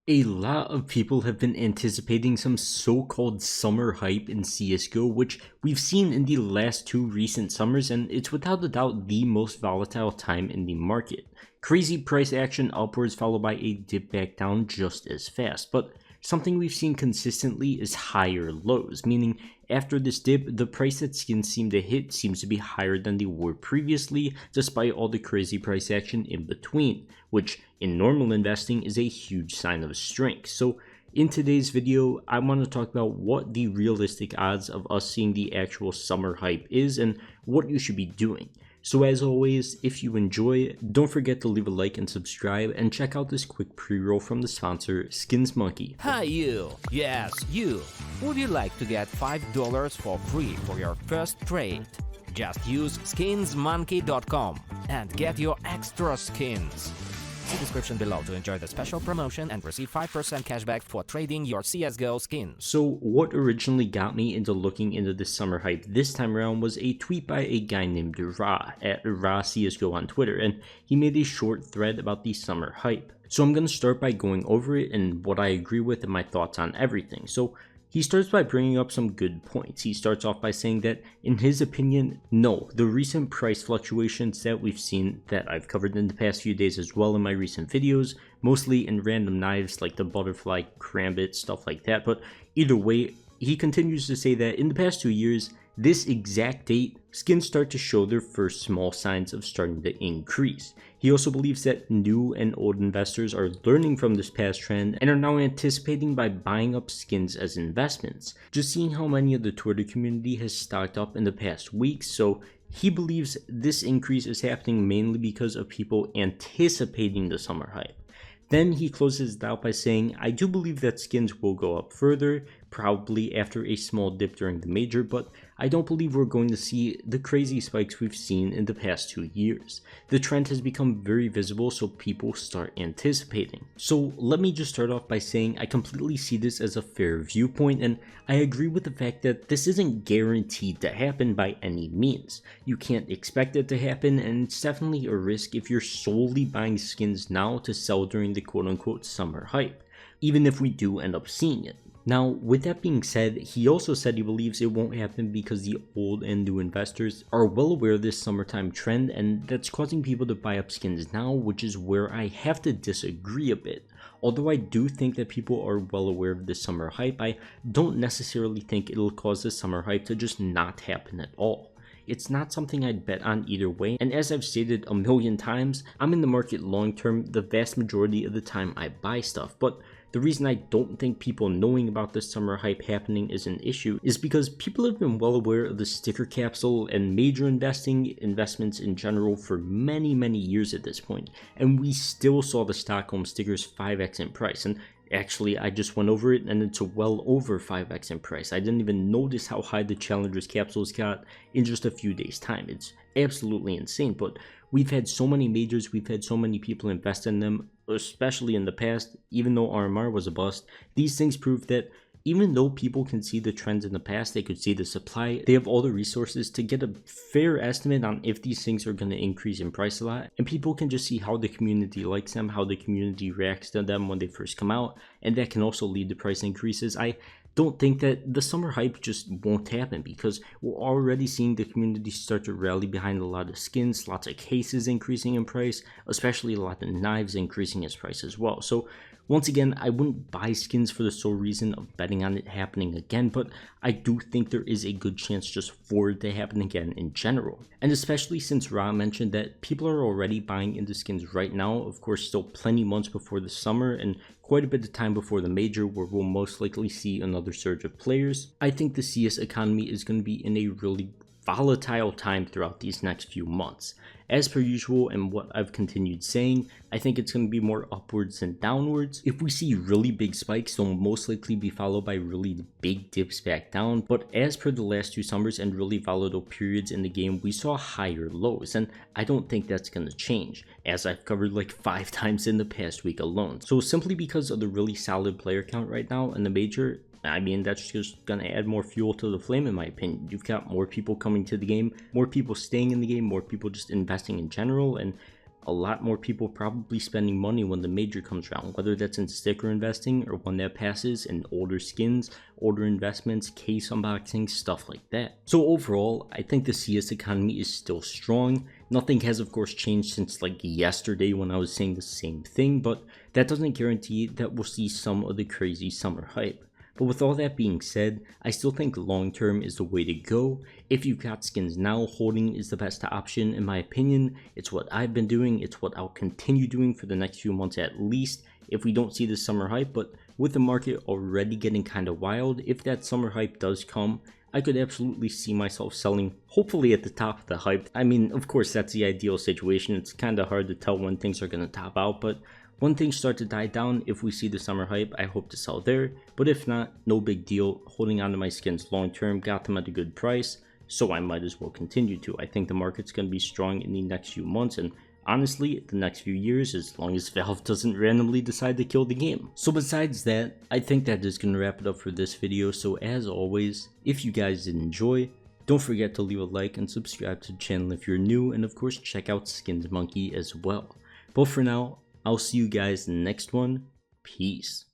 A lot of people have been anticipating some so-called summer hype in CSGO, which we've seen in the last two recent summers, and it's without a doubt the most volatile time in the market. Crazy price action upwards followed by a dip back down just as fast, but something we've seen consistently is higher lows, meaning after this dip, the price that skins seem to hit seems to be higher than they were previously, despite all the crazy price action in between, which in normal investing is a huge sign of strength. So in today's video, I want to talk about what the realistic odds of us seeing the actual summer hype is and what you should be doing. So as always, if you enjoy, don't forget to leave a like and subscribe, and check out this quick pre-roll from the sponsor, Skins Monkey. Hi you! Yes, you! Would you like to get $5 for free for your first trade? Just use skinsmonkey.com and get your extra skins. See description below to enjoy the special promotion and receive 5% cashback for trading your CSGO skins. So what originally got me into looking into this summer hype this time around was a tweet by a guy named Ra at Ra CSGO on Twitter, and he made a short thread about the summer hype. So I'm going to start by going over it and what I agree with and my thoughts on everything. So he starts by bringing up some good points. He starts off by saying that, in his opinion, no, the recent price fluctuations that we've seen, that I've covered in the past few days as well in my recent videos, mostly in random knives like the butterfly, karambit, stuff like that, but either way, he continues to say that in the past 2 years, this exact date, skins start to show their first small signs of starting to increase. He also believes that new and old investors are learning from this past trend and are now anticipating by buying up skins as investments. Just seeing how many of the Twitter community has stocked up in the past weeks, so he believes this increase is happening mainly because of people anticipating the summer hype. Then he closes it out by saying, I do believe that skins will go up further, probably after a small dip during the major, but I don't believe we're going to see the crazy spikes we've seen in the past 2 years. The trend has become very visible, so people start anticipating. So let me just start off by saying I completely see this as a fair viewpoint, and I agree with the fact that this isn't guaranteed to happen by any means. You can't expect it to happen, and it's definitely a risk if you're solely buying skins now to sell during the quote-unquote summer hype, even if we do end up seeing it. Now, with that being said, he also said he believes it won't happen because the old and new investors are well aware of this summertime trend, and that's causing people to buy up skins now, which is where I have to disagree a bit. Although I do think that people are well aware of this summer hype, I don't necessarily think it'll cause the summer hype to just not happen at all. It's not something I'd bet on either way, and as I've stated a million times, I'm in the market long term the vast majority of the time I buy stuff, but the reason I don't think people knowing about this summer hype happening is an issue is because people have been well aware of the sticker capsule and major investments in general for many years at this point, and we still saw the Stockholm stickers 5x in price, and actually, I just went over it and it's well over 5x in price. I didn't even notice how high the Challengers capsules got in just a few days' time. It's absolutely insane, but we've had so many majors, we've had so many people invest in them, especially in the past. Even though RMR was a bust, these things prove that even though people can see the trends in the past, they could see the supply, they have all the resources to get a fair estimate on if these things are going to increase in price a lot, and people can just see how the community likes them, how the community reacts to them when they first come out, and that can also lead to price increases. I don't think that the summer hype just won't happen because we're already seeing the community start to rally behind a lot of skins, lots of cases increasing in price, especially a lot of knives increasing its price as well. So once again, I wouldn't buy skins for the sole reason of betting on it happening again, but I do think there is a good chance just for it to happen again in general. And especially since Ra mentioned that people are already buying into skins right now, of course still plenty months before the summer and quite a bit of time before the major where we'll most likely see another surge of players. I think the CS economy is going to be in a really volatile time throughout these next few months. As per usual, and what I've continued saying, I think it's going to be more upwards than downwards. If we see really big spikes, they'll most likely be followed by really big dips back down, but as per the last 2 summers and really volatile periods in the game, we saw higher lows, and I don't think that's going to change, as I've covered like 5 times in the past week alone. So simply because of the really solid player count right now in the major, I mean, that's just going to add more fuel to the flame in my opinion. You've got more people coming to the game, more people staying in the game, more people just investing in general, and a lot more people probably spending money when the major comes around, whether that's in sticker investing or one that passes in older skins, older investments, case unboxing, stuff like that. So overall, I think the CS economy is still strong. Nothing has of course changed since like yesterday when I was saying the same thing, but that doesn't guarantee that we'll see some of the crazy summer hype. But with all that being said, I still think long term is the way to go. If you've got skins now, holding is the best option in my opinion. It's what I've been doing, it's what I'll continue doing for the next few months at least, if we don't see the summer hype. But with the market already getting kind of wild, if that summer hype does come, I could absolutely see myself selling, hopefully at the top of the hype. I mean, of course that's the ideal situation. It's kind of hard to tell when things are going to top out, but when things start to die down, if we see the summer hype, I hope to sell there. But if not, no big deal. Holding on to my skins long term, got them at a good price, so I might as well continue to. I think the market's going to be strong in the next few months, and honestly, the next few years, as long as Valve doesn't randomly decide to kill the game. So besides that, I think that is going to wrap it up for this video. So as always, if you guys did enjoy, don't forget to leave a like and subscribe to the channel if you're new, and of course check out Skins Monkey as well. But for now, I'll see you guys in the next one. Peace.